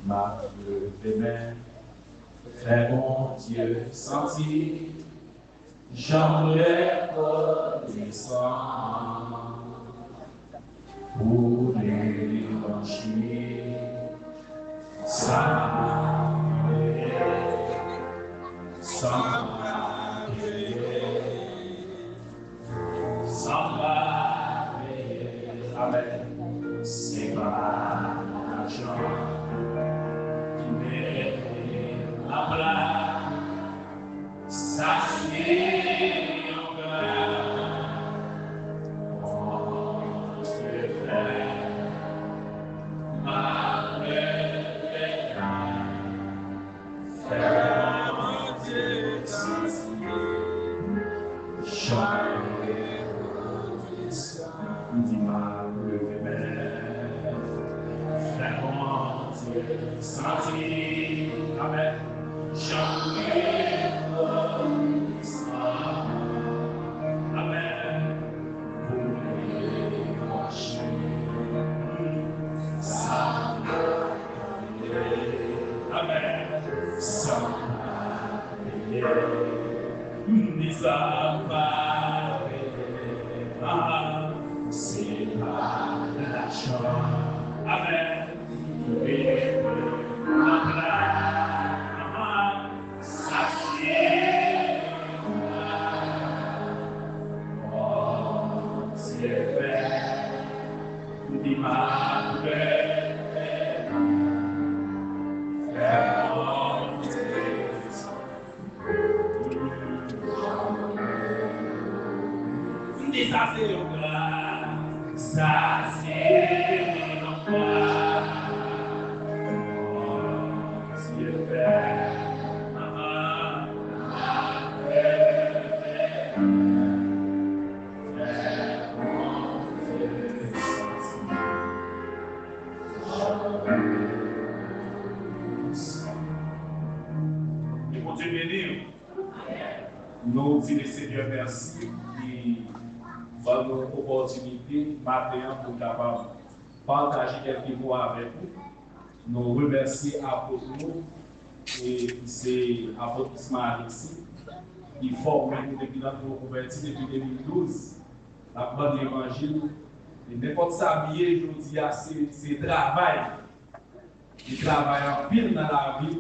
ma main, fais mon Dieu sentir, j'en reconnaissant pour l'évangile, ça Amen. C'est pas l'argent qui met la place, ça c'est encore. On se fait ma faire mon Dieu dis-moi le faire mon Dieu sentir, Amen. Amen. Pour les marcher, Amen. Sans c'est pas la chance. Amen. Nous disons, Seigneur, merci qui va nous opportunité matin pour capable partager quelques mots avec vous. Nous remercions l'apôtre et c'est l'apôtre Ismaël Alexis qui forme nous depuis notre converti depuis 2012. La bande d'évangile. Et n'importe ça, je dis, c'est travail. Il travaille en pile dans la vie.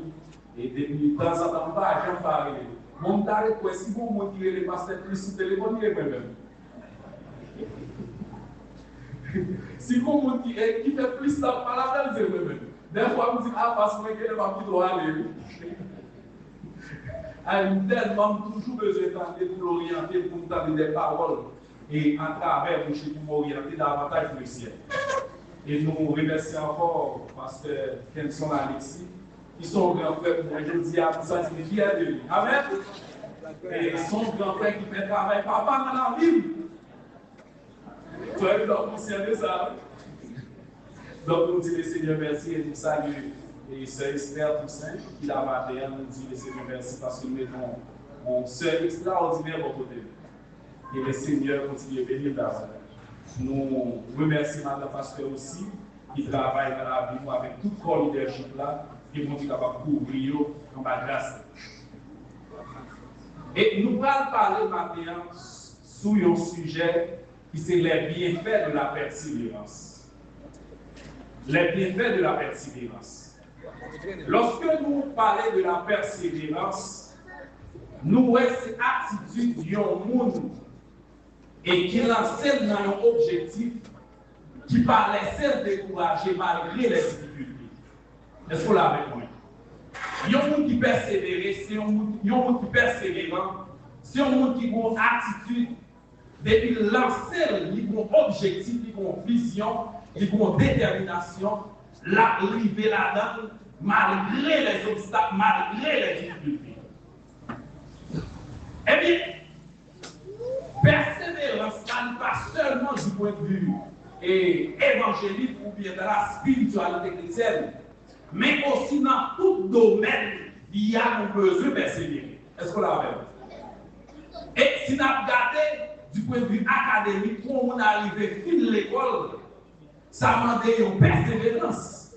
Et depuis le temps, ça ne pas, j'en parle. Mon taré, quoi, si vous me direz les pasteurs plus sur le téléphone, il est même. Si vous me direz qui fait plus ça, par la peine, c'est même. Des fois, vous dites, ah, parce que je n'ai pas pu droit aller. Tellement toujours besoin d'entendre pour l'orienter, pour entendre des paroles. Et à travers, vous pour m'orienter davantage vers le ciel. Et nous remercions encore Pasteur Kenson Alexis, qui sont grands frères, je dis à vous, ça c'est fier de lui. Amen. Et son grand frère qui fait travail, papa dans la vie. Tu as eu conscient de ça. Donc nous disons le Seigneur merci et nous saluons et Sœur Esther Toussaint qui l'a matin, nous disons le Seigneur merci parce que nous mettons une sœur extraordinaire au côté. Et le Seigneur continue à bénir davantage. Nous remercions Madame Pasteur aussi qui travaille dans la vie avec tout corps leadership là. Qui vont être capables de couvrir en bas grâce. Et nous allons parler maintenant sur un sujet qui c'est les bienfaits de la persévérance. Les bienfaits de la persévérance. Lorsque nous parlons de la persévérance, nous voyons cette attitude d'un monde et qui lance dans un objectif qui va laisser décourager malgré les difficultés. Est-ce que vous l'avez avec moi? Il y a un monde qui persévère, c'est un monde qui persévérant, c'est un monde qui a une attitude, depuis lancer, il a un objectif, il a une vision, il a une détermination, l'arrivée là-dedans, malgré les obstacles, malgré les difficultés. Eh bien, persévérance, pas seulement du point de vue évangélique ou bien de la spiritualité chrétienne, mais aussi dans tout domaine, il y a un besoin de persévérer. Est-ce que vous l'avez? Et si nous regardons du point de vue académique, quand on arrive à finir l'école, ça demande une persévérance.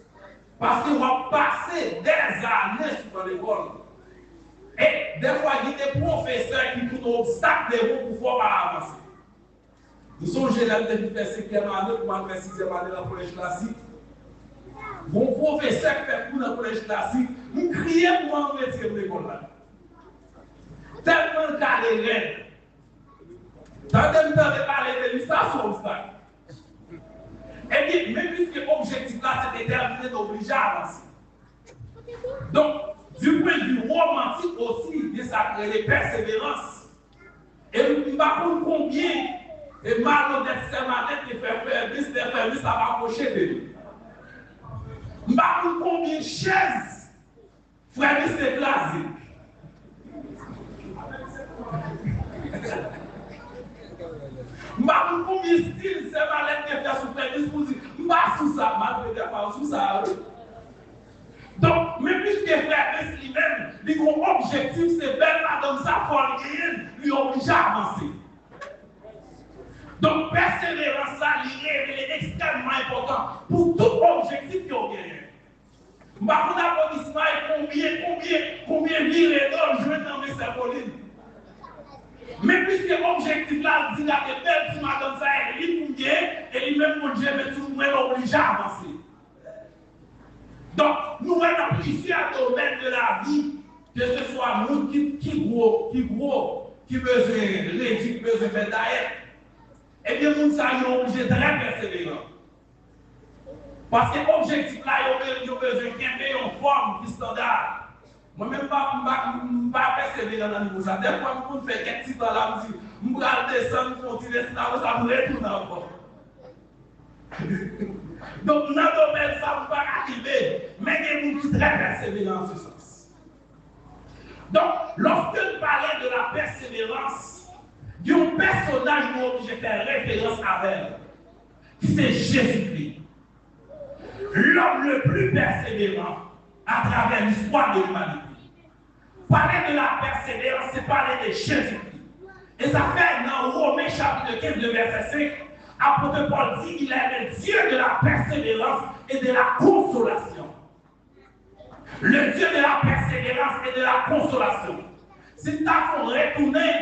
Parce qu'on va passer des années sur l'école. Et des fois, il y a des professeurs qui trouvent un obstacle pour pouvoir avancer. Nous sommes généralement depuis la 5e année pour la 6e année dans le collège classique. Mon professeur qui fait cours dans le collège classique, nous crions pour en retirer de l'école là. Tellement calé raide. Dans le temps de parler de lui, ça son obstacle. Et bien, même puisque l'objectif là, c'est déterminé d'obliger à avancer. Donc, du point de vue romantique aussi, il y a les persévérances. Et nous ne savons pas combien de malhonnêtes sermanettes qui fait faire ça va approcher de lui. Nous ne savons pas combien de chaises frère s'est écrasé. Nous ne savons pas combien de styles sermanettes qui fait sous frère pour dire, nous ne pas sous ça, malgré pas sous ça. Donc, même puisque frère lui-même, son objectif, c'est belle madame sa folle, lui oblige à avancer. Donc, persévérance, ça, est extrêmement important pour tout objectif qu'il y a gagné. Par contre, l'applaudissement est combien mille d'or jouer dans mes symboliques. Mais puisque l'objectif là, dit là, que belle si madame ça, elle est combien, et lui-même, mon Dieu, mais tout le monde oblige à avancer. Donc, nous voyons plusieurs domaines de la vie, que ce soit nous qui gros, qui besoin réduire, qui besoin faire d'ailleurs. Eh bien, nous sommes obligés de très persévérants. Parce que l'objectif là, il y a besoin d'une forme qui standard. Moi-même, je ne vais pas persévérer dans le niveau ça. Des fois, je fais quelques petits temps là, je vais descendre, je continuer, ça me retourne encore. Donc, dans le domaine, ça ne va pas arriver, mais il y a des très persévérants en ce sens. Donc, lorsque nous parlons de la persévérance, il y a un personnage dont je fais référence avec, c'est Jésus-Christ. L'homme le plus persévérant à travers l'histoire de l'humanité. Parler de la persévérance, c'est parler de Jésus-Christ. Et ça fait dans Romains chapitre 15, le verset 5, apôtre Paul dit qu'il est le Dieu de la persévérance et de la consolation. Le Dieu de la persévérance et de la consolation. C'est ça qu'on retourner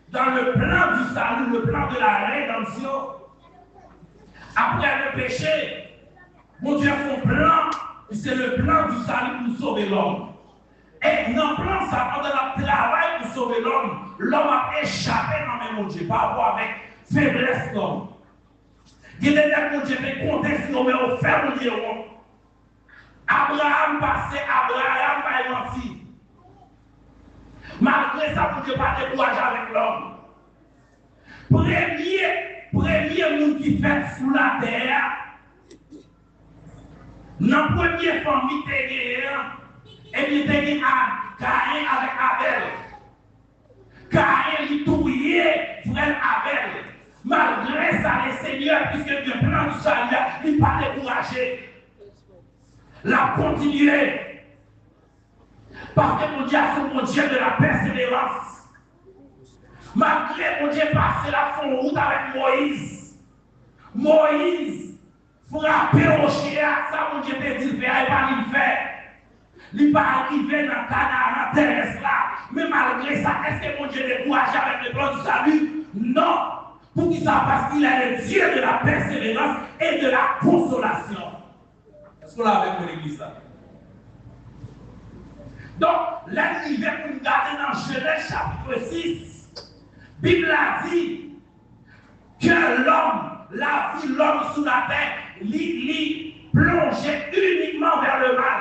dans le plan du salut, le plan de la rédemption. Après le péché, mon Dieu a son plan, c'est le plan du salut pour sauver l'homme. Et dans le plan, ça pendant le travail pour sauver l'homme, l'homme a échappé dans mon Dieu, par rapport avec faiblesse l'homme. Il y a des gens qui ont compté sur nous, mais au ferme de l'homme. Abraham passé, Abraham va mentir. Malgré ça, pour Dieu pas décourager avec l'homme. Premier monde qui fait sous la terre, dans la première famille, et puis il Caïn avec Abel. Caïn lui touillait frère Abel. Malgré ça, le Seigneur, puisque le plan du salut, il n'a pas découragé. La continuer. Parce que mon Dieu, c'est mon Dieu de la persévérance. Malgré mon Dieu passé la fond route avec Moïse. Moïse frappé au chien, ça mon Dieu peut dire, il va le faire. Il ne va pas arriver dans Canaan terrestre là. Mais malgré ça, est-ce que mon Dieu est découragé avec le plan du salut? Non. Pour qu'il ça parce qu'il est le Dieu de la persévérance et de la consolation. Est-ce qu'on l'a avec l'église là? Donc, l'année pour nous garder dans Genèse chapitre 6, la Bible a dit que l'homme, la vie, l'homme sous la terre, plongeait uniquement vers le mal.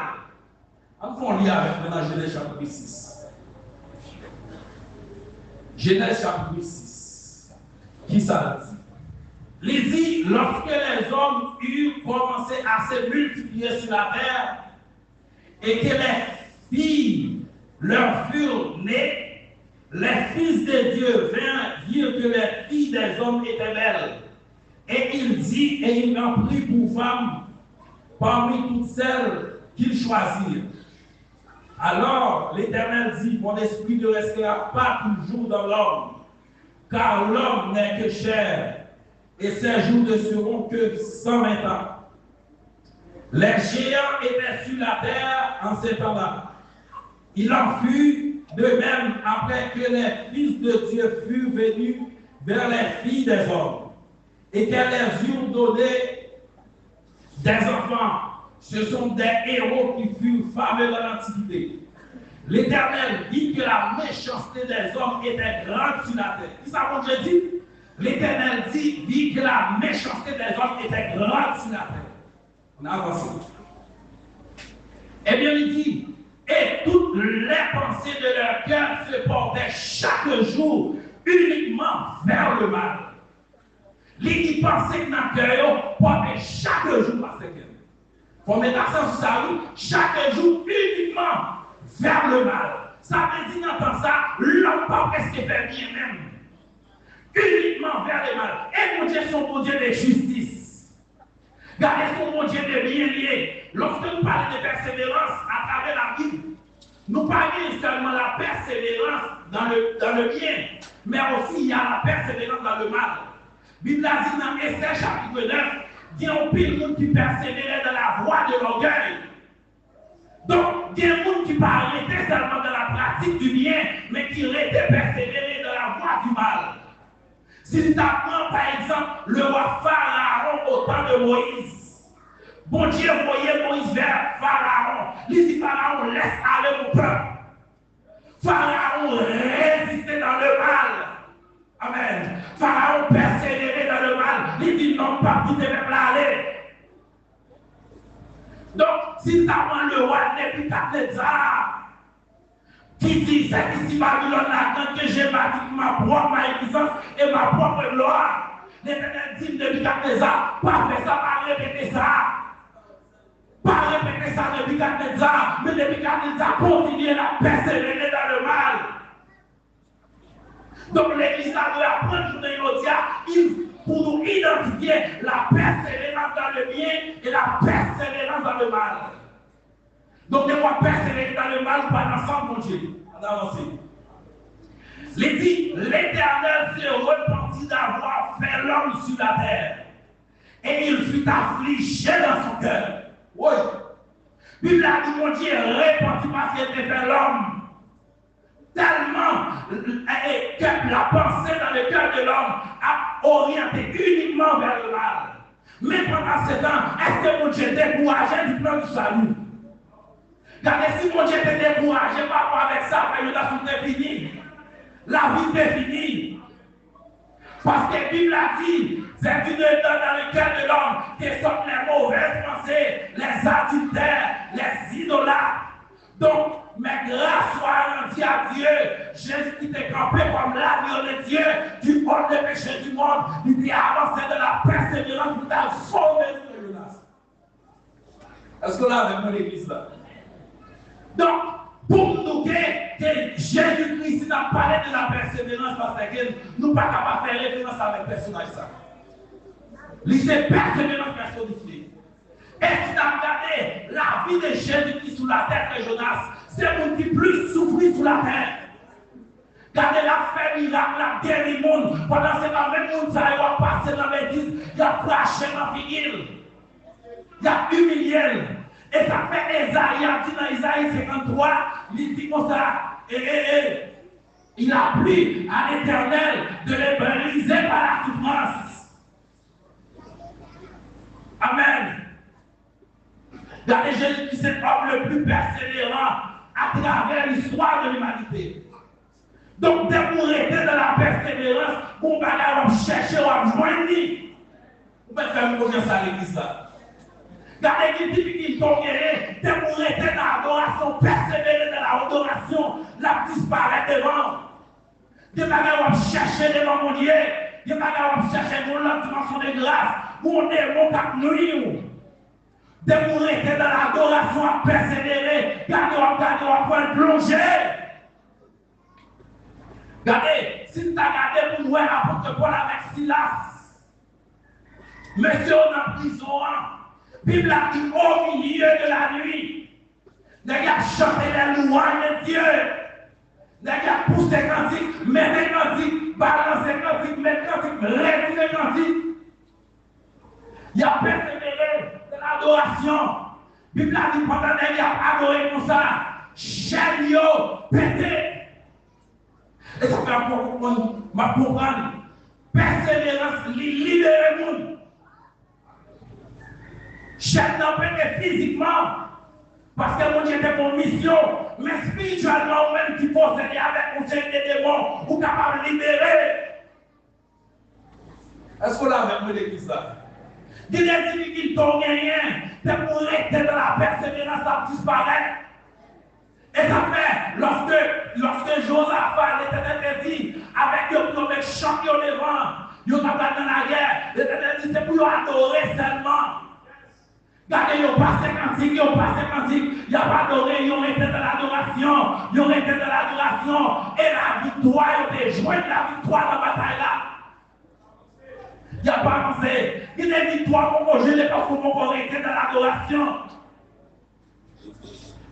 On lit avec maintenant Genèse chapitre 6. Genèse chapitre 6. Qui ça dit? Il dit, lorsque les hommes eurent commencé à se multiplier sur la terre, et que les filles leur furent nées, les fils de Dieu vinrent dire que les filles des hommes étaient belles. Et il dit, et il en prit pour femme parmi toutes celles qu'ils choisirent. Alors l'Éternel dit, mon esprit ne restera pas toujours dans l'homme, car l'homme n'est que chair, et ses jours ne seront que 120 ans. Les géants étaient sur la terre en ce temps-là. Il en fut de même après que les fils de Dieu furent venus vers les filles des hommes et qu'elles les eurent donné des enfants. Ce sont des héros qui furent fameux dans l'Antiquité. L'Éternel dit que la méchanceté des hommes était grande sur la terre. Qui ça, mon Dieu dit? L'Éternel dit que la méchanceté des hommes était grande sur la terre. On a avancé. Eh bien, il dit, et toutes les pensées de leur cœur se portaient chaque jour uniquement vers le mal. Les pensées de notre cœur portaient chaque jour à ce cœur. Pour mettre accent sur ça, chaque jour uniquement vers le mal. Ça veut dire dans ça, l'homme pas presque fait bien même. Uniquement vers le mal. Et mon Dieu, son bon Dieu de justice. Gardez son bon Dieu de bien lié. Lorsque nous parlons de persévérance à travers la Bible, nous parlons seulement de la persévérance dans le bien, mais aussi il y a la persévérance dans le mal. La Bible a dit dans Esther chapitre 9, il y a un pile monde qui persévérait dans la voie de l'orgueil. Donc, il y a un monde qui parlait seulement dans la pratique du bien, mais qui était persévéré dans la voie du mal. Si tu apprends par exemple le roi Pharaon au temps de Moïse, bon Dieu voyait Moïse vers Pharaon. Il dit Pharaon, laisse aller mon peuple. Pharaon résistait dans le mal. Amen. Pharaon persévérait dans le mal. Il dit non, pas tout est même aller. Donc, si tu apprends le roi Nebuchadnezzar, qui dit c'est ici Babylone là que j'ai bâti ma propre magnificence et ma propre gloire. L'Éternel dit Nebuchadnezzar, pas faire ça, pas répéter ça. Pas répéter ça Nebuchadnezzar, mais Nebuchadnezzar continue à persévérer dans le mal. Donc l'Église doit apprendre pour nous identifier la persévérance dans le bien et la persévérance dans le mal. Donc, ne pas persévérer dans le mal ou pas ensemble, mon Dieu. On a avancé. L'Éternel se repentit d'avoir fait l'homme sur la terre. Et il fut affligé dans son cœur. Oui. Bible a dit, mon Dieu, repenti parce qu'il était fait l'homme. Tellement que la pensée dans le cœur de l'homme a orienté uniquement vers le mal. Mais pendant ce temps, est-ce que mon Dieu décourageait du plan du salut? Regardez, si mon Dieu était découragé par rapport avec ça, tout est fini. La vie est finie. Parce que la Bible a dit, c'est une dans le cœur de l'homme qui sont les mauvaises pensées, les adultères, les idolâtres. Donc, mais grâce soit rendue à Dieu, Jésus qui t'est campé comme l'agneau de Dieu, du haut des péchés du monde, il dit avancé de la persévérance pour t'a sauvé de l'menace. Est-ce que là, avec moi, l'église là? Donc, pour nous que Jésus-Christ n'a parlé de la persévérance parce que nous ne pouvons pas faire référence avec le personnage. C'est persévérance personnifiée. Et si tu as regardé la vie de Jésus-Christ sous la terre de Jonas, c'est le qui plus souffrit sous la terre. Regardez la fait miracle, la guéri le monde. Pendant ce temps, même le monde, ça va passer dans l'église, il a craché dans la figure. Il a humilié. Et ça fait Esaïe, dit dans Isaïe 53, il dit comme ça, il a plu à l'Éternel de les briser par la souffrance. Amen. Regardez Jésus qui est l'homme le plus persévérant à travers l'histoire de l'humanité. Donc, dès que vous restez dans la persévérance, vous allez chercher à joindre. Vous pouvez faire une confiance à l'église là. Dans l'église qui sont guéris, dès que vous restez dans l'adoration, persévérer dans l'adoration, la disparaît devant. Vous allez chercher devant mon Dieu. Vous allez chercher mon dimension de grâce. Mon démon cap nuit. Dès que vous restez dans l'adoration à persévérer, gardez à point plonger. Regardez, si tu as regardé pour voir l'apôtre Paul avec Silas, monsieur en prison, Bible a dit au milieu de la nuit, les gars chanté les louanges de Dieu, les gars poussé les cantiques, mettez les cantiques, balancez les cantiques, mettez les cantiques, réduisez les cantiques. Il a persévéré dans adoration. La Bible a dit pendant qu'il y a adoré comme ça, chaîne yo pété. Et ça fait encore comprendre, ma comprendre. Persévérance, libérer le monde. Chaîne n'a pété physiquement. Parce que mon Dieu était pour mission, mais spirituellement, même qui possède avec un chaîne de démons, ou capable de libérer. Est-ce qu'on a même l'église là? Il y a des gens qui n'ont rien, c'est pour rester dans la persévérance, ça disparaît. Et ça fait, lorsque Josaphat, l'Éternel dit, avec eux, champion devant, ils ont dans la guerre, l'Éternel dit, c'est pour adorer seulement. Regardez, ils ont passé cantique, il n'y a pas adoré, ils ont été dans l'adoration, et la victoire, ils ont été joints de la victoire dans la bataille là. Il n'y a pas avancé. Il y a des victoires pour manger parce qu'on était dans l'adoration.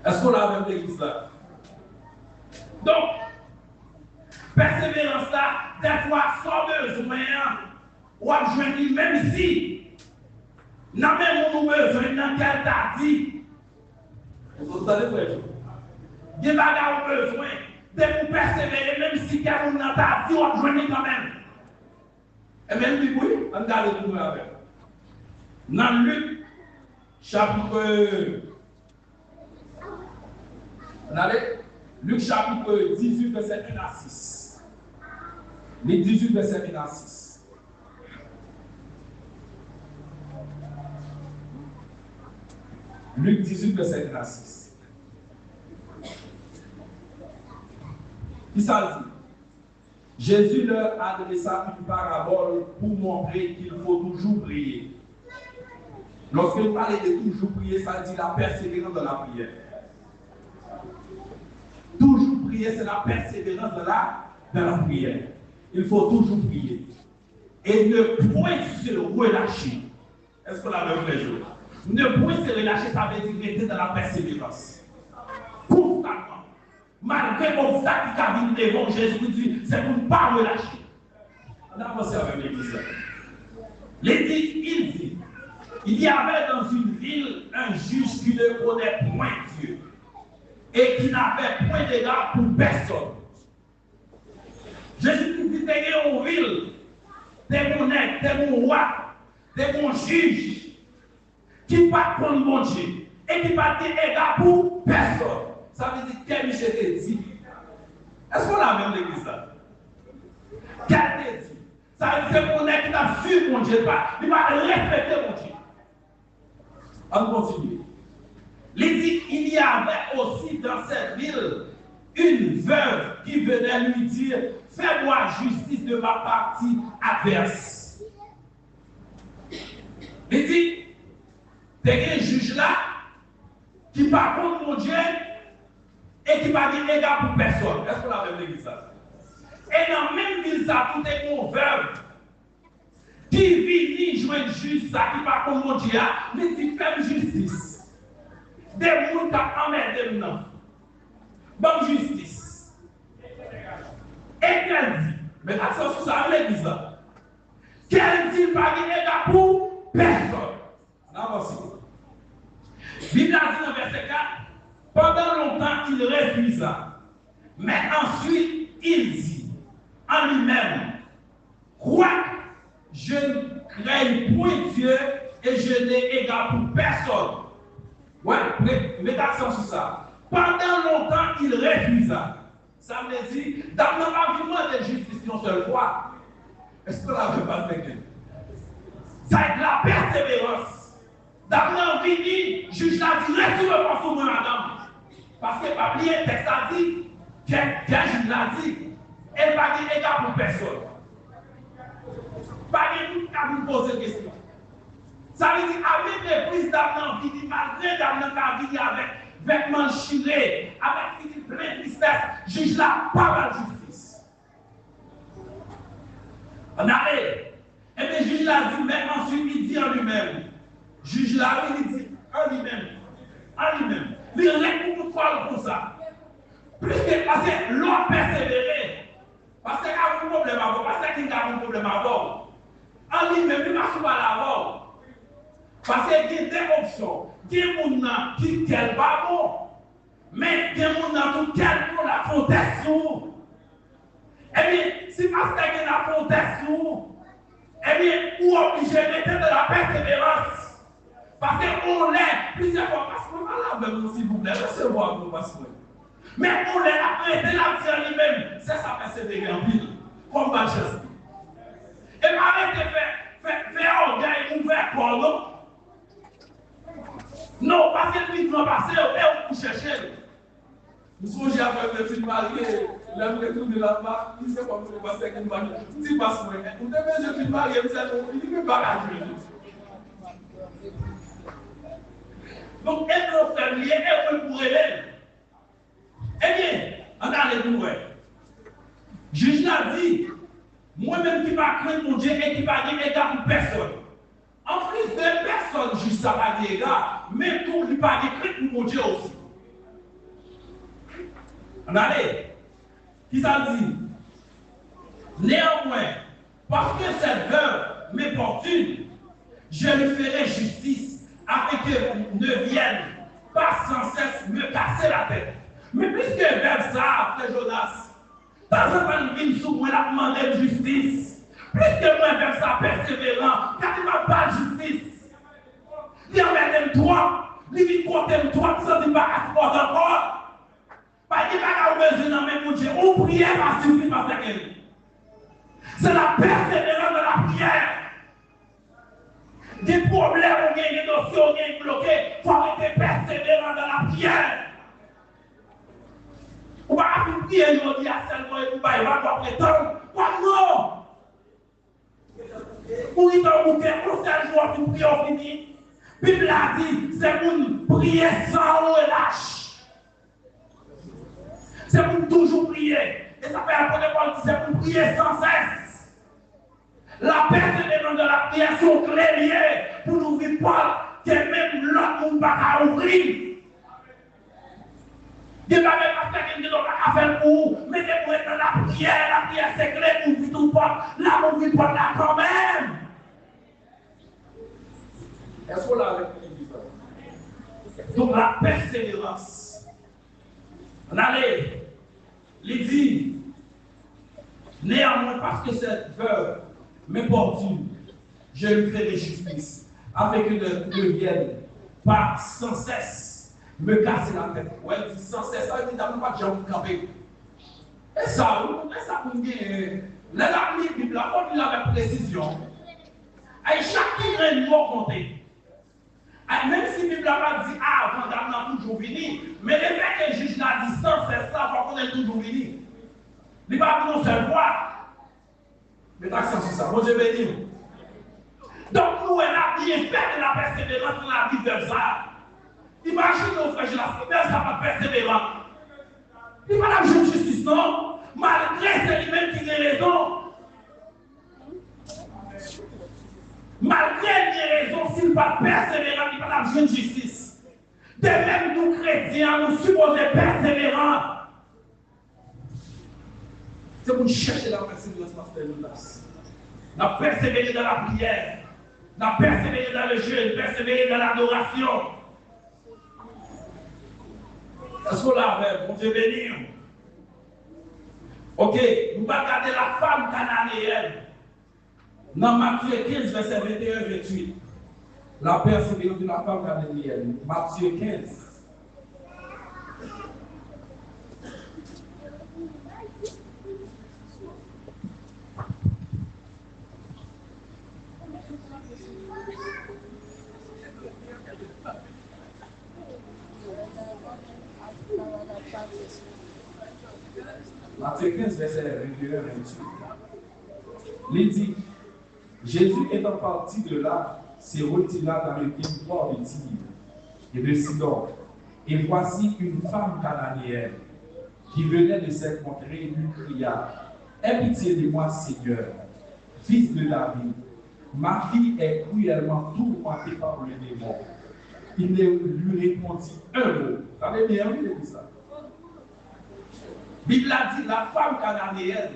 Est-ce qu'on a même l'église là? Donc, persévérance là, des fois, sans besoin, ou à joindre, même si, n'a même pas besoin dans quel t'as dit. Vous allez frère? Il n'y a pas besoin de vous persévérer, même si quelqu'un n'a pas dit, ou à joindre quand même. Et même du bruit, on a le tour avec. Dans Luc, chapitre. On allait. Luc chapitre 18, verset 1 à 6. Luc 18, verset 1 à 6. Luc 18, verset 1 à 6. Qui ça dit? Jésus leur adressa une parabole pour montrer qu'il faut toujours prier. Lorsqu'il parlait de toujours prier, ça dit la persévérance dans la prière. Toujours prier, c'est la persévérance dans la prière. Il faut toujours prier. Et ne point se relâcher. Est-ce qu'on l'a même les jours? Ne point se relâcher, ça veut dire rester dans la persévérance. Constamment. Malgré l'obstacle qui a venu devant Jésus, dit, c'est pour ne pas relâcher. On a avancé avec l'église. Il dit, il y avait dans une ville un juge qui ne connaît point Dieu et qui n'avait point d'égard pour personne. Jésus dit, t'es une ville, t'es mon nègre, t'es mon roi, t'es mon juge qui ne pas prendre mon Dieu et qui ne pas d'égard pour personne. Ça veut dire quel Michel te dit. Est-ce qu'on a même l'église là? Quel te dit? Ça veut dire que mon nègre qui a suivi mon Dieu pas. Il va respecter mon Dieu. On continue. Il dit il y avait aussi dans cette ville une veuve qui venait lui dire fais-moi justice de ma partie adverse. Il dit t'es un juge là qui par contre mon Dieu et qui va dire égard pour personne. Est-ce qu'on a même l'église ça? Et dans la même ville, ça tout est mon veuve qui vit joindre juste ça qui va comme mon Dieu, mais qui fait justice. Des gens qui ont emmerdé maintenant. Bonne justice. Et qu'elle dit, mais attention ça, l'église là. Qu'elle dit pas dire égard pour personne. Avancez. Bible a dit dans verset 4. Pendant longtemps, il refusa. Mais ensuite, il dit en lui-même, quoi, je ne crains point Dieu et je n'ai égard pour personne. Ouais, mettez attention sur ça. Pendant longtemps, il refusa. Ça veut dire, dans notre argument de justice, une seule fois. Est-ce que là, je ne vais pas faire? Ça est la persévérance. Dans notre vie, juge l'a dit, retourne pas sur moi, madame. Parce que pas oublier, le texte a dit, juge l'a dit, elle va dire égard pour personne. Pas de tout à vous poser question. Ça veut dire, avec les prises d'âme, qui dit, malgré d'âme, qui vit avec vêtements chirés, avec qui dit plein de tristesse, juge là, pas la justice. On arrive. Et bien, juge là dit, mais ensuite, il dit en lui-même, juge là, il dit en lui-même, il règle pour toi pour ça. Plus que parce que l'homme persévéré, parce qu'il y a un problème avant, parce qu'il y a un problème avant. En lui-même, il va souvent l'avoir. Parce qu'il y a des options. Il y a des gens qui ne sont pas bon. Mais il y a des gens qui sont la protection. Eh bien, si parce qu'il y a la protection, eh bien, ou obligé de mettre de la persévérance. Parce qu'on l'est plusieurs fois. Parce qu'on va là, même s'il vous plaît, laissez-moi vous passer. Mais on l'est après, de la vie lui-même, c'est sa persévérance en ville. Comme Manchester. Et arrêtez de faire orgueil ouvert pour nous. Non, parce que le vivre passé, on peut chercher. Nous sommes avec le film marié, l'homme retourne de là-bas, il sait pas comment passer avec une mariée. Si passe moi, vous devez je suis marié, vous savez, il ne peut pas agir. Donc, être familier, être pour elle. Eh bien, on a les pour elle. Juge l'a dit, moi-même qui ne pas craindre mon Dieu et qui ne pas dire égard pour personne. En plus de personne, juste ça va dire égard, mais tout ne pas dire craindre pour mon Dieu aussi. On allez, qui ça dit? Néanmoins, parce que cette veuve m'importune, je lui ferai justice afin qu'elle ne vienne pas sans cesse me casser la tête. Mais puisque vers ça, frère Jonas, dans un temps sous moi, la demandé de justice. Puisque moi, vers ça, persévérant, car il m'a pas de justice. Il y a même toi, il vit compter toi, ça ne va pas encore. Parce qu'il n'y a pas besoin de même Dieu. On prière va suffire par sa guérison. C'est la persévérance de la prière. Des problèmes, on gagne des dossiers, on gagne bloqués. Il faut être persévérant dans la prière. On va prier aujourd'hui à seulement et il va pas prétendre. Quoi non? Pour y faire un seul jour pour prier au fini. Bible a dit, c'est pour prier sans relâche. C'est pour toujours prier. Et ça fait un protocole qui c'est pour prier sans cesse. La persévérance de la prière sont clés liées pour nous vivre pas que même l'autre monde va pas ouvrir. Il n'y a pas même qui pas faire pour mais pour être dans la prière c'est clé pour vivre tout le monde. Là, on vit pas là quand même. Est-ce qu'on l'a donc la persévérance. On allait, il dit, néanmoins parce que cette veuve m'importune, je lui ferai justice, afin que ne vienne pas sans cesse me casser la tête. Ouais, il dit sans cesse, ça veut dire pas de gens camper. Et ça, pour me dire, la Bible, la Bible avec précision, et chacun a une mot compté. Même si la Bible n'a pas dit, ah, vendame n'a toujours fini, mais le fait que le juge la distance, c'est ça, pour qu'on ait toujours fini. Il va pas nous seul voir. Mais accent sur ça, moi je vais dire. Donc, nous, elle a bien fait de la persévérance dans la vie de ça. Imaginez, frère, je la fidèle, ça va persévérant. Il va la justice, non? Malgré c'est lui-même qui a raison. Malgré les raisons, s'il va persévérant, il va la justice. De même, nous chrétiens, nous supposons persévérants. C'est pour chercher la persévérance, pasteur Jonas. La persévérer dans la prière, la persévérer dans le jeûne, persévérer dans l'adoration. Est-ce qu'on l'a fait? Bon Dieu béni. Ok, nous allons regarder la femme cananéenne. Dans Matthieu 15, verset 21-28. La persévérance de la femme cananéenne. Matthieu 15. Matthieu 15, verset 21-28. Il dit, Jésus étant parti de là, se retira dans le territoire de Tyr et de Sidon. Et voici une femme cananéenne qui venait de cette contrée lui cria, aie pitié de moi, Seigneur, fils de David. Ma fille est cruellement tourmentée par le démon. Il ne lui répondit un mot. Vous avez bien vu ça? La Bible a dit, la femme cananéenne,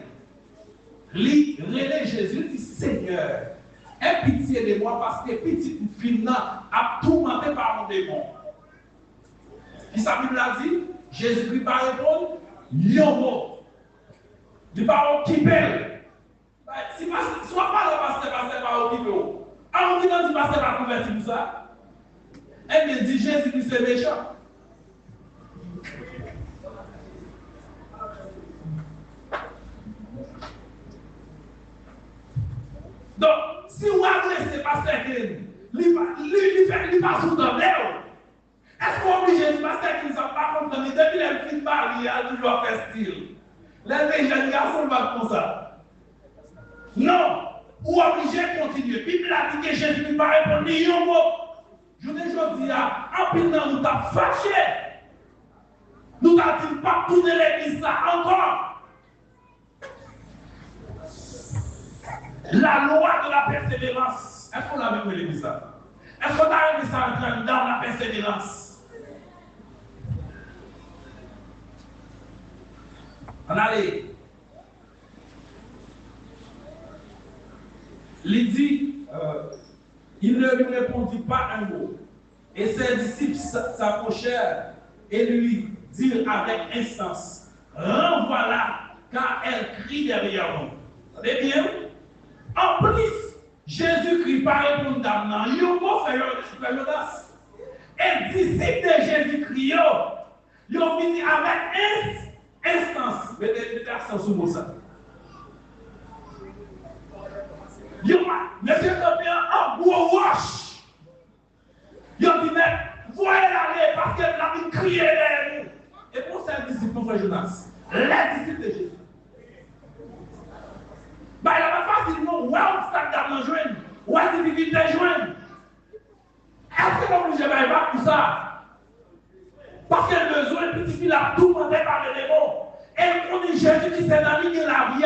relève Jésus, dit Seigneur. Aie pitié de moi parce que petite fille a tourmenté par mon démon. Et sa Bible a dit, Jésus-Christ va répondre, yomo. Les paroles qui pèlent. Si on ne parle pas de pasteur qui pèlent. Alors, on dit que pasteur va convertir tout ça. Eh bien, dit Jésus-Christ c'est méchant. Donc, si on adresse le pasteur il va sous-tendre. Est-ce qu'on oblige le pasteur qui ne sont pas comprendre depuis les filles mariées à toujours faire style? Les jeunes garçons ne vont pas comme ça. Non, ou obligé de continuer. La Bible a dit que Jésus ne va pas répondre ni un mot. Je vous dis, en pinant, nous t'avons fâché. Nous t'avons dit pas tourner l'église là encore. La loi de la persévérance. Est-ce qu'on a vu l'église là? Est-ce qu'on a vu ça dans la persévérance? On allait. Il dit, il ne lui répondit pas un mot. Et ses disciples s'approchèrent et lui dirent avec instance, renvoie-la, car elle crie derrière nous. Vous savez bien? En plus, Jésus-Christ par répondre d'Amnan, il a fait l'audace. Et les disciples de Jésus-Christ, ils ont fini avec instance. Mettez l'accent sur le mot ça. Monsieur Topien, en gros roche. Ils ont dit, mais voyez l'aller parce qu'elle a mis crier derrière nous. Et pour ces disciples, mon frère Jonas, les disciples de Jésus. Bah, il n'a pas facilement, ouais, obstacle d'amener joindre, ouais, difficulté joindre. Est-ce que l'obligé va pas pour ça? Parce qu'elle a besoin de petit fil à tout monter par les démons. Et on dit Jésus qui s'est dans la ligne de la vie.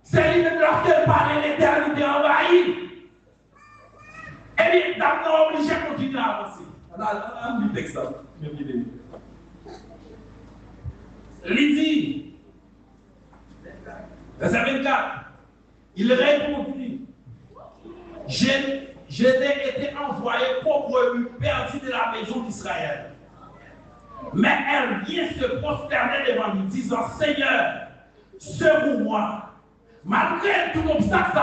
C'est lui-même lorsqu'elle parlait l'éternité envahie. Et bien, d'abord, obligé de continuer à avancer. On a un texte là. Lydie, verset 24, il répondit, j'ai été envoyé pour brebis perdu de la maison d'Israël. Mais elle vient se prosterner devant lui, disant, Seigneur, secours-moi. Malgré tout obstacle,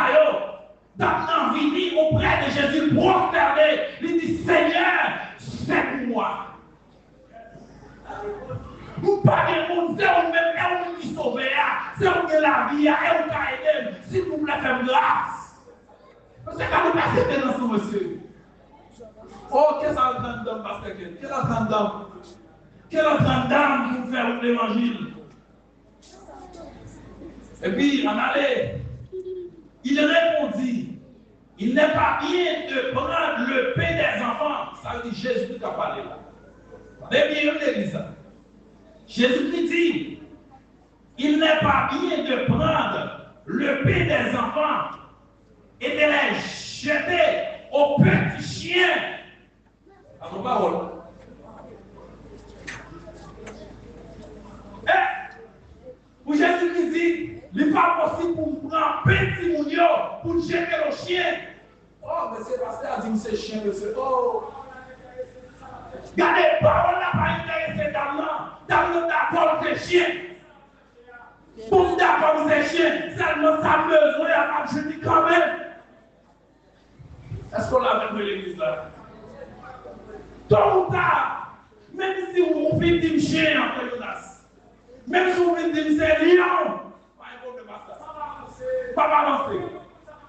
d'abord venir auprès de Jésus, prosterné, il dit, Seigneur, secours-moi. Nous parlons de monde, c'est on qui sauve, c'est on qui la vie, c'est on qui a aidé, s'il vous plaît, faites grâce. Parce que quand nous passons dans ce monsieur, oh, qu'est-ce que ça grande dame, pasteur? Quelle grande dame? Quelle grande dame pour faire l'évangile? Et puis, on allait, il répondit, il n'est pas bien de prendre le pain des enfants. Ça veut dire Jésus qui a parlé là. Vous bien l'église ça. Jésus-Christ dit, il n'est pas bien de prendre le pain des enfants et de les jeter aux petits chiens. À nos paroles. Pour Jésus-Christ dit, il n'est pas possible pour prendre petit mounio pour jeter le chien. Oh, mais c'est parce qu'il a dit que c'est chien, monsieur. Oh. Regardez, parole n'a pas intéressé d'Amnan. D'Amnan d'accord avec les chiens. Pour d'accord avec les chiens, seulement ça besoin à je dis quand même. Est-ce qu'on l'a vu l'église là? Tôt ou tard, même si vous victime chien en Jonas, même si vous victime c'est lion, pas avancer.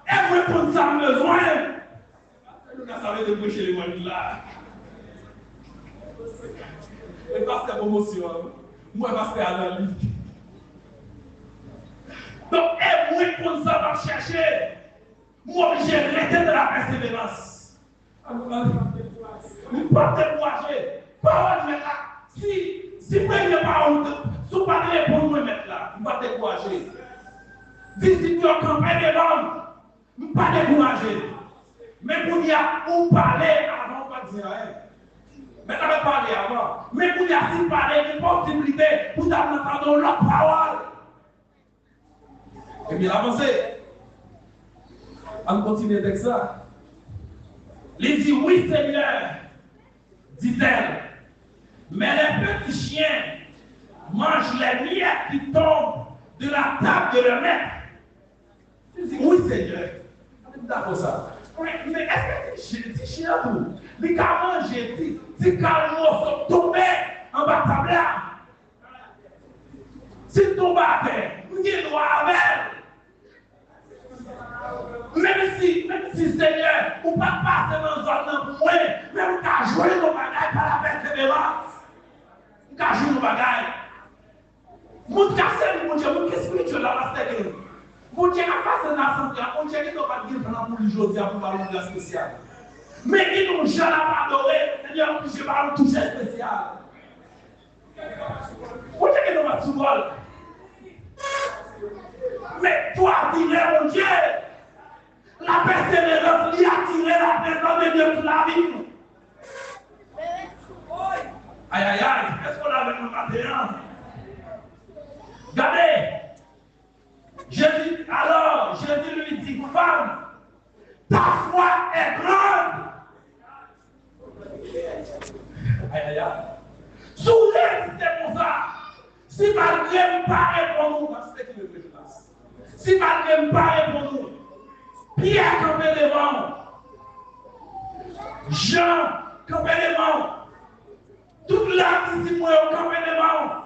Et vous répondre ça besoin. Jonas avait débouché les moyens là. Et parce que promotion, moi parce que analyse. Donc, et vous répondre ça va chercher. Moi, j'ai arrêté de la persévérance. Vous ne pas décourager. Parole, mais là, si vous n'avez pas honte, si vous ne pas répondre, vous mettre là, vous ne pas décourager. Visitez en campagne de l'homme, vous ne pas décourager. Mais pour dire, on parlait avant, on ne pas dire rien. Mais on va parler avant. Mais pour dire, si parler, il y a une possibilité pour entendre l'autre parole. Et bien, avancez. On continue avec ça. Il dit, oui Seigneur, dit-elle, mais les petits chiens mangent les miettes qui tombent de la table de leur maître. Il dit, oui Seigneur. D'accord ça. Oui, mais est-ce que les chiens, les gars mangent, les calmos sont tombés en bas de table là. S'ils tombent à terre, vous dites droit avec. Même si Seigneur, ou pas passer dans une zone pour moi, mais vous pouvez jouer nos bagages par la persévérance. Vous pouvez jouer nos bagages. Vous cassez mon Dieu, vous qu'est-ce que tu as là, c'est que mon Dieu a passé dans la santé, mon Dieu n'a pas dit pendant pour les jours pour parler de la spéciale. Mais ils n'ont jamais adoré, Seigneur, je parle toucher spécial. Mon Dieu n'a pas tout vol. Mais toi, dis-le, mon Dieu, la persévérance lui a tiré la présence de Dieu sur la vie. Aïe, aïe, aïe, est-ce qu'on a le matin? Regardez, Jésus lui dit, femme, ta foi est grande. Aïe, aïe, aïe. Soulève, c'était pour ça. Si malgré pas répondre, si malgré pas répondre, Pierre campait devant, Jean campait devant, toute la discipline campait devant,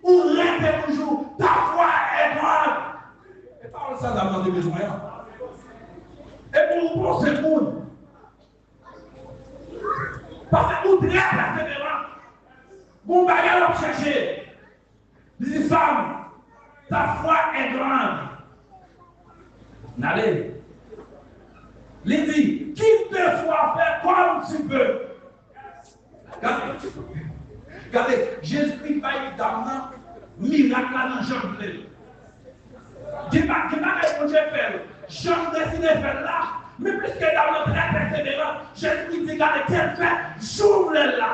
ou reste toujours, ta foi est grande. Et parle ça d'avant de besoin. Et pour vous penser le monde, parce que vous très persévérant, vous bagarre à chercher. Il dit, femme, ta foi est grande. N'allez. Il dit, qu'il te soit fait comme tu peux. Regardez, Jésus-Christ va évidemment miracle dans Jean-Claude. Qui va faire Jean décidé de faire là, mais puisque dans notre très persévérant, Jésus-Christ dit, regardez, quel fait, j'ouvre là.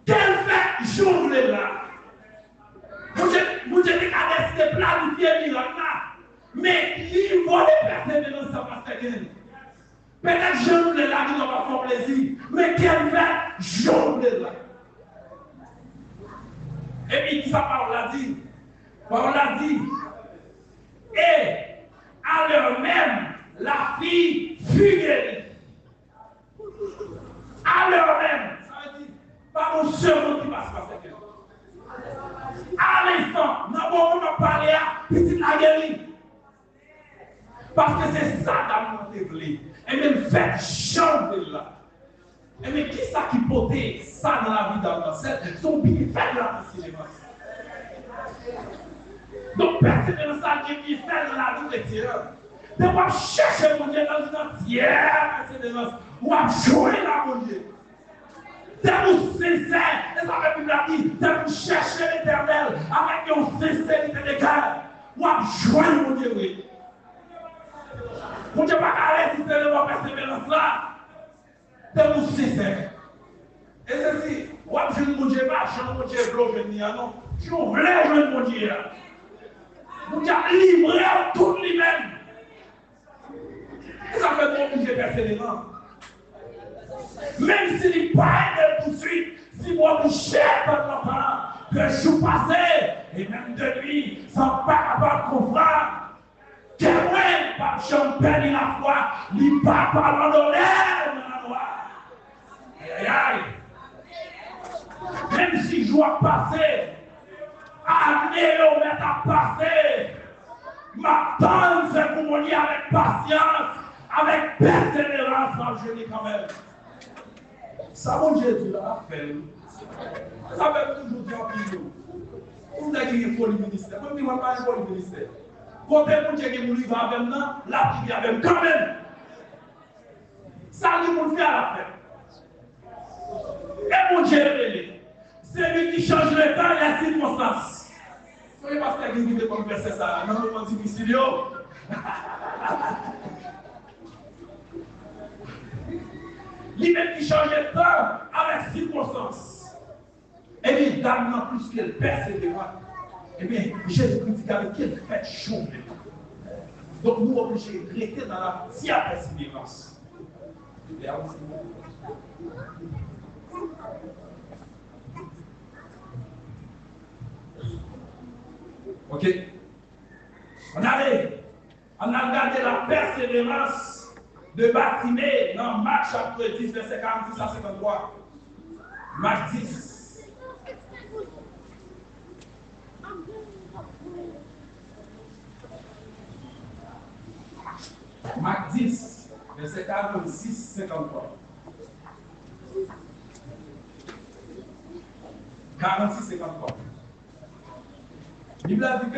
Quel fait j'ouvre là. Vous avez décidé de planifier miracle là. Mais il va les persévérer dans sa pasteur. Peut-être j'ouvre là qui n'ont pas fait plaisir. Mais quel fait j'ouvre là. Et puis ça parole a dit. Parole a dit. Et à l'heure même, la fille fut guérie. À l'heure même, ça veut dire, pas mon seul qui va se passer. À l'instant, nous avons parlé à petite la guérie. Parce que c'est ça dans mon voulu. Et même fait chanter là. Et mais qui ça qui potait ça dans la vie d'Amnassel? Son bien fait la persévérance. Donc persévérance qui fait dans la vie de Dieu. De moi chercher mon Dieu dans une entière persévérance. Ou à jouer là mon Dieu. De vous sincère. Et ça la Bible a dit. De vous chercher l'Éternel avec une sincérité de cœur. Ou à jouer mon Dieu oui. Mon Dieu pas qu'à résister de ma persévérance là. De vous sincère. Et ceci, je ne mon Dieu pas, je ne mon Dieu pas, non. Je voulais jouer mon Dieu. Mon Dieu a livré tout lui-même. Et ça fait trop mon Dieu persévérant. Même s'il n'est pas aidé tout de suite, si moi vous cherchez votre parent, que je suis passé, et même de lui, sans pas avoir de confrère. Que moi, pas champagne la foi, ni pas parlant d'honneur dans la loi. Aïe, aïe. Même si je dois passer, année au mettre à passer, m'attendre c'est pour me dire avec patience, avec persévérance, je dis quand même. Ça, mon Jésus, là, fait. Ça fait toujours dire en plus. Vous avez un folie ministère. Moi, je ne vois pas un folie ministère. Quand mon Dieu qui mourit avec nous, la vie avec quand même. Ça, nous fait à la fête. Et mon Dieu révélé. C'est lui qui change le temps et la circonstance. Soyez pas ce qui veut comme verset ça, dans le moment difficile. Lui-même qui change le temps avec circonstance. Et dit, également plus qu'elle persévérante. Eh bien, Jésus-Christ dit avec qu'elle fait chaud. Donc, nous obligés de rester dans la persévérance. Ok. On a regardé la persévérance de Bartimée dans Marc chapitre 10, verset 46 à 53. Marc 10. Marc 10, verset 46, 53. 46, 53. La Bible a dit que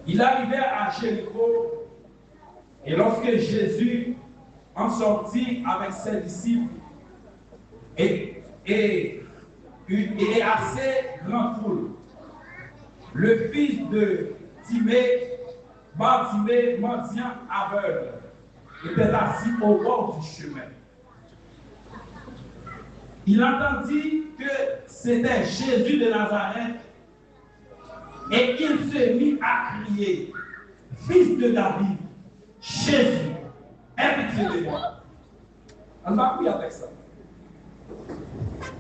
il arrivait à Jéricho et lorsque Jésus en sortit avec ses disciples et assez grande foule, le fils de Timée, Bartimée, mendiant aveugle, était assis au bord du chemin. Il entendit que c'était Jésus de Nazareth et il se mit à crier, Fils de David, Jésus, aie pitié de moi. On va prier avec ça.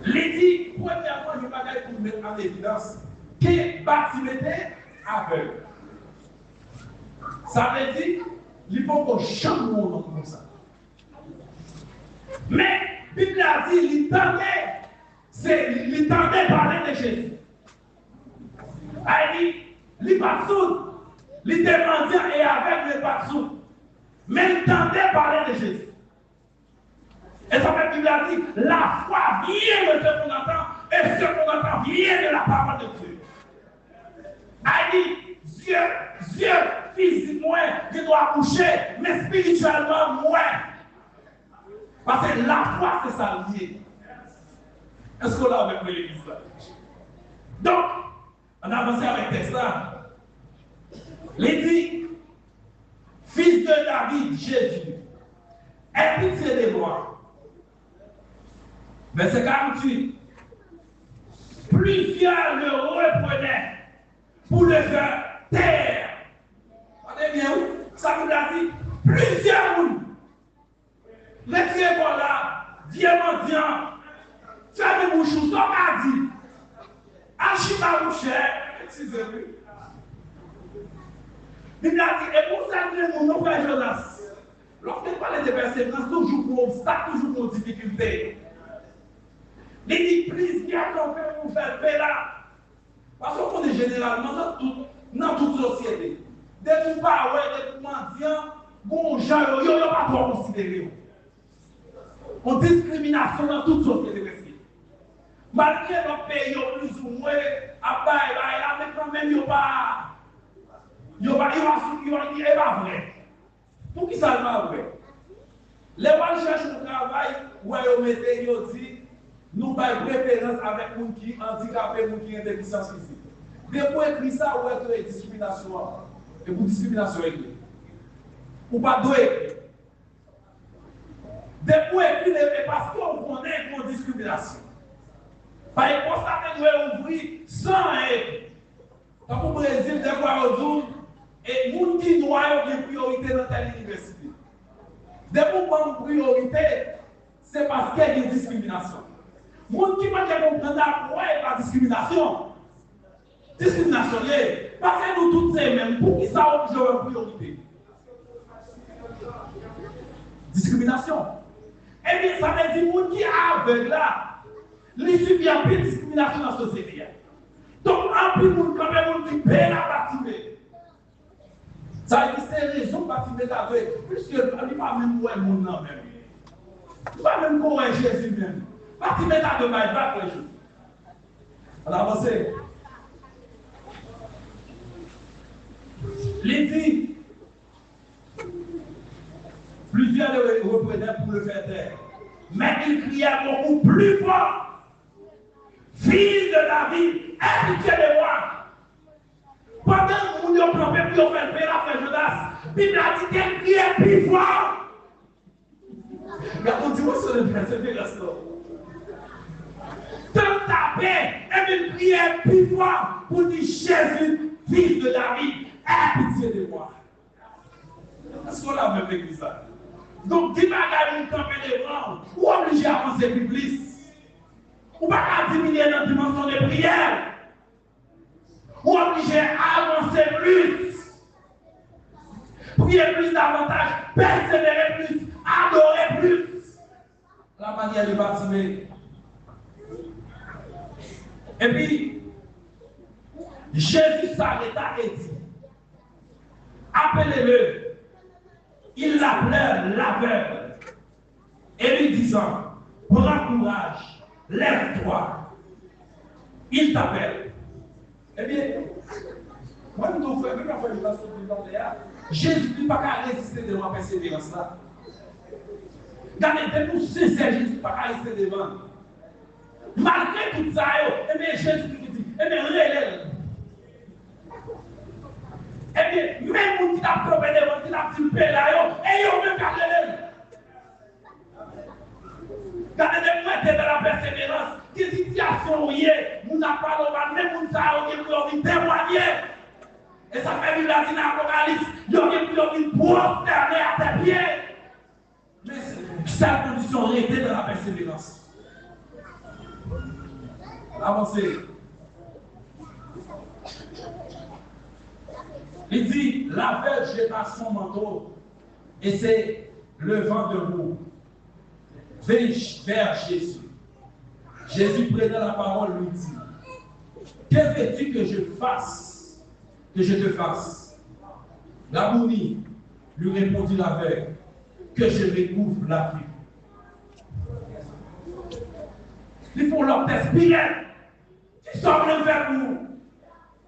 Il dit, premièrement, je vais pour mettre en évidence que Bartimée était aveugle. Ça veut dire qu'il faut qu'on change mon nom comme ça. Mais, la Bible a dit, il tendait parler de Jésus. Il dit, il pas sourd, il était mendiant et avec le pas sourd. Mais il tendait parler de Jésus. Et ça fait qu'il a dit, la foi vient de ce qu'on entend, et ce qu'on entend vient de la parole de Dieu. Il dit, Dieu physiquement, il doit coucher, mais spirituellement, moins. Parce que la foi, c'est ça lié. Est-ce qu'on l'a avec l'église là? Donc, on a avancé avec ça. Il dit, Fils de David, Jésus, aie pitié de moi. Verset 48. Plusieurs le reprenaient pour le faire taire. Regardez bien où? Ça vous l'a dit. Plusieurs nous. Les pieds voilà, diamant, tu as des bouchons, ça m'a dit. Achima boucher, excusez-moi. Il a dit, et pour ça, mon frère Jonas, lorsqu'il parlait de persévérance, toujours pour obstacle, toujours pour difficulté. Il dit, plusieurs qu'on peut vous faire paix là. Parce qu'on est généralement dans toute société. Dès que pas, des mendiants, bon, gens, ils n'ont pas trop considéré. On discrimination dans toute société. Malgré notre pays, plus ou moins, mais quand même, il pas vrai. Pour qui ça n'est pas vrai? Les gens cherchent un travail où ils mettent, dit, nous avons préférence avec les gens qui sont handicapés, les gens qui ont des déficiences physiques. Depuis écrit ça, où est discrimination? Et pour discrimination, ou pas deux écrits. Depuis écrit, parce qu'on connaît une discrimination. Par exemple, ça doit ouvrir 100 écrits. Comme au Brésil, des fois, on dit, et les gens qui ont une priorité dans telle université. Des gens qui ont une priorité, c'est parce qu'il y a une discrimination. Les gens qui ont comprendre pourquoi il y a la discrimination. Discrimination, parce que nous tous ces mêmes, pour qui ça oblige une priorité? Discrimination. Eh bien, ça veut dire que les gens qui sont aveugles là, ils subissent un peu de discrimination dans la société. Donc, un peu de gens quand même qui paient la Bartimée. Ça veut dire que c'est raison que Bartimée est aveugle, puisque il n'est pas même pour le monde même. Il n'est pas même pour Jésus même. Bartimée est aveugle, il va pour Jésus. On avance. Il dit, plusieurs le reprenaient pour le faire taire. Mais il criait beaucoup plus fort. Fils de David, aie pitié de moi. Pendant que nous avons campé pour faire paix la frère Jonas, la Bible a dit qu'elle criait plus fort. Regardez, on dit, moi, sur le persévérance. Tant taper, et puis prier plus fort pour dire Jésus, fils de David, aie pitié de moi. Est-ce qu'on a même écrit ça? Donc, dis bagaille nous camper devant, ou obligé à avancer plus plus. Ou pas à diminuer notre dimension de prière. Ou obligé à avancer plus. Prier plus davantage, persévérer plus, adorer plus. La manière de bâtir. Et puis, Jésus s'arrêta et dit, appelez-le. Il l'appelait l'aveugle et lui disant, prends courage, lève-toi. Il t'appelle. Eh bien, moi, nous faisons une affaire de la sauvegarde. Jésus n'a pas résister devant la persévérance là. Regardez, nous sincères, Jésus n'a pas résister devant. Malgré tout ça, eh bien, Jésus dit, eh bien, relève. Eh bien, même si tu as trouvé devant, tu as dit, paix là, et ils ont même gardé l'elle. Gardez-les dans la persévérance. Quelle situation il y a, nous n'avons pas le même monde, ça a été témoigner. Et ça fait vivre la vie dans l'Apocalypse. Il y a une prosterner à tes pieds. Mais c'est la condition restée dans la persévérance. Avancez. Il dit, l'aveugle jeta son manteau et c'est le vent debout vers Jésus. Jésus prenant la parole lui dit, que veux-tu que je fasse, que je te fasse? La Mouni lui répondit l'aveugle, que je recouvre la vue. Il faut leur t'inspirer. Tu sors le faire nous.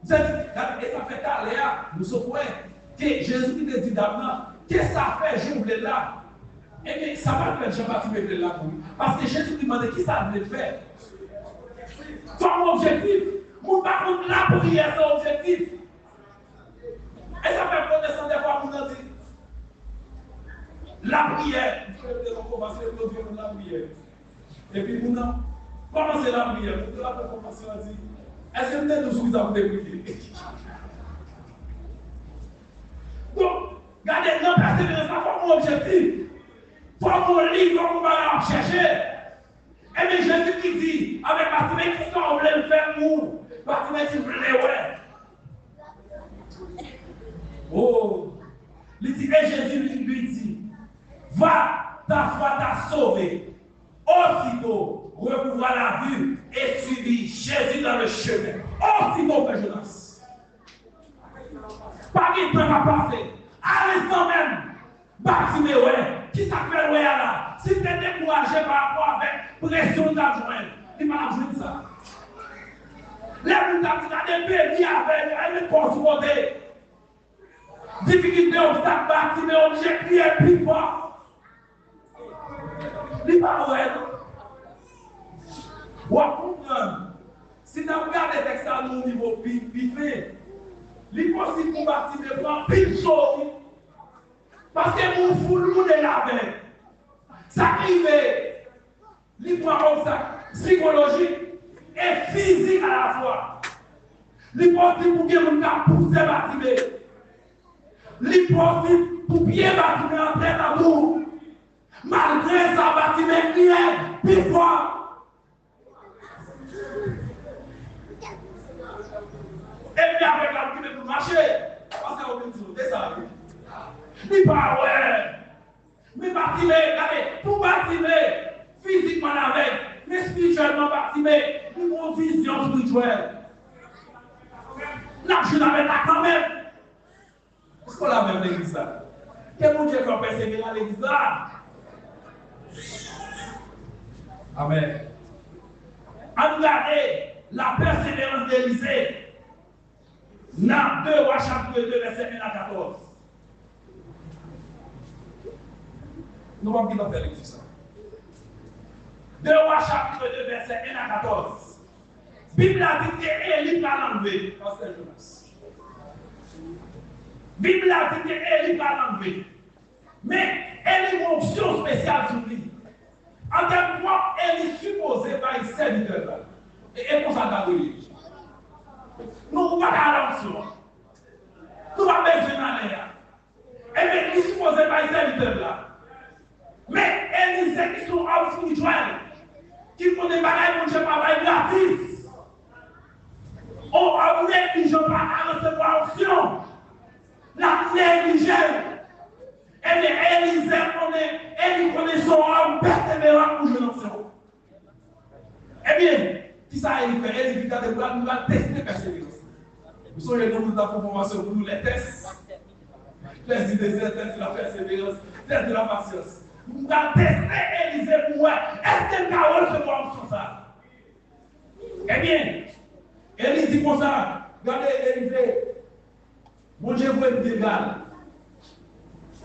Et ça fait tard, Léa, nous sommes que Jésus te dit d'abord, qu'est-ce que ça fait, je voulais là? Eh bien, ça va faire Jean-Baptiste là pour lui. Parce que Jésus lui demandait qui ça voulait faire. Son objectif, mon pas contre la prière, son objectif. Et ça fait connaissance des fois pour nous dire la prière. Il faut commencer la prière. Et puis, nous commencer la prière. Nous allons commencer à dire. Est-ce que vous êtes tous vous avez prié? Donc, regardez, non, persévérance, ça faut mon objectif. Il faut mon livre, on va chercher. Et bien, Jésus qui dit, avec Bartimée, qui sont voulait le faire mou. Bartimée qui voulait, ouais. Oh, il dit, et Jésus lui dit, va, ta foi t'a sauvé. Aussitôt, recouvra la vue et suivit Jésus dans le chemin. Aussitôt que je lance. Pas de temps à passer. À l'instant même, Bartimée, ouais, qui s'appelle ouais là. Si tu es découragé par rapport avec pression d'argent, il m'a joué ça. Les gens qui ont des pays avec les confrontés. Difficulté, obstacle, Bartimée, objet, prière, plus fort. Il m'a ouais. Ou à comprendre, si nous regardons les textes à nos niveaux pifé, il est possible pour Bartimée prendre pile chose. Parce que mon fou, le monde est là avec. Ça arrive, il prend un obstacle psychologique et physique à la fois. Il est possible pour que mon gars pousse Bartimée. Il est possible pour bien Bartimée entrer dans l'amour. Malgré ça, Bartimée criait plus fort. Et puis avec la vie de marcher, parce qu'on peut dire, c'est ça. Il parle, ouais. Mais Bartimée, regardez, pour Bartimée, physiquement avec, mais spirituellement Bartimée, nous avons une vision spirituelle. Là, je l'avais là quand même. Est-ce qu'on l'a même l'église là? Quel bon Dieu qu'on persévère à l'église là? Amen. Regardez la persévérance d'Élisée. Dans 2 Rois chapitre 2, verset 1 à 14. Nous allons dire faire l'église ça. 2 Rois chapitre 2, verset 1 à 14. Bible a dit que Élie va l'enlever. Pasteur Jonas. Bible a dit que Élie va l'enlever. Mais Élie a une option spéciale sur lui. En termes de quoi, Élie supposé par un serviteur là. Et pour ça, d'abord, nous ne pas aller en soi. Nous ne pas besoin d'aller. Et bien, nous supposons pas les serviteurs là. Mais Élisée qui sont hommes spirituels, qui font des bagailles pour Dieu pas gratis. On a négligé pas à recevoir option. La négligé. Et bien, Élisée connaît son homme persévérant pour jouer l'option. Eh bien, qui ça il fait? Élisée dit nous allons tester persévérance. Vous savez, nous avons formation pour nous les tests. Test du désert, test de la persévérance, test de la patience. Nous allons tester Élisée pour voir est-ce qu'elle va recevoir option ça? Eh bien, Élisée dit comme ça, regardez Élisée, mon Dieu vous êtes légal.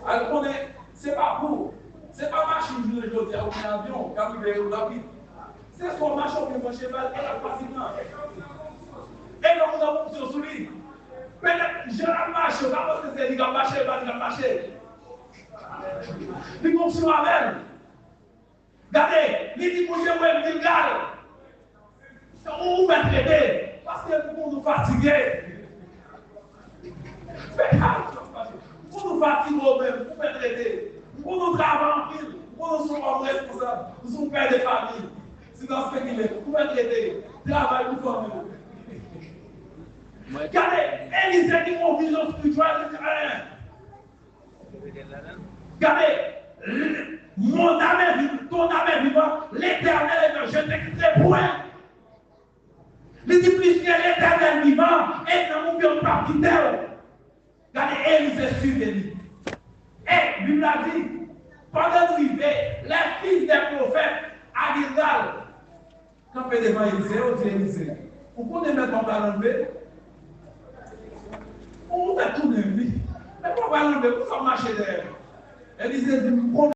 Alors, c'est pas pour, c'est pas machine, je le dis, un avion, quand il est rapide. C'est son machine qui est mon cheval, elle a facilement. Et donc, nous avons sur sous lui. Peut-être, je l'ai marché, parce que c'est lui qui a marché, il a marché. Il continue avec elle. Regardez, il dit pour Dieu, il regarde. On va traiter, parce que nous nous fatiguer. Pour nous fatiguer nous-mêmes, pour nous traiter. Pour nous travailler en ville, pour nous sommes responsables, nous sommes pères de famille. C'est dans ce qu'il est, pour nous traiter. Travail pour former. Regardez, Élisée qui a une vision spirituelle, regardez, mon âme, ton âme vivant, l'éternel est je t'extrais point. Il dit plus que l'éternel vivant et dans mon bien pas quitter. Regardez, Élisée suivait lui. Et, la Bible a dit, pendant qu'il vivait, les fils des prophètes à Gilgal, quand on fait devant Élisée, on dit Élisée, vous pouvez mettre mon ballon l'enlever? On fait tout de lui. Mais pourquoi l'enlever? Pourquoi marcher derrière? Élisée dit,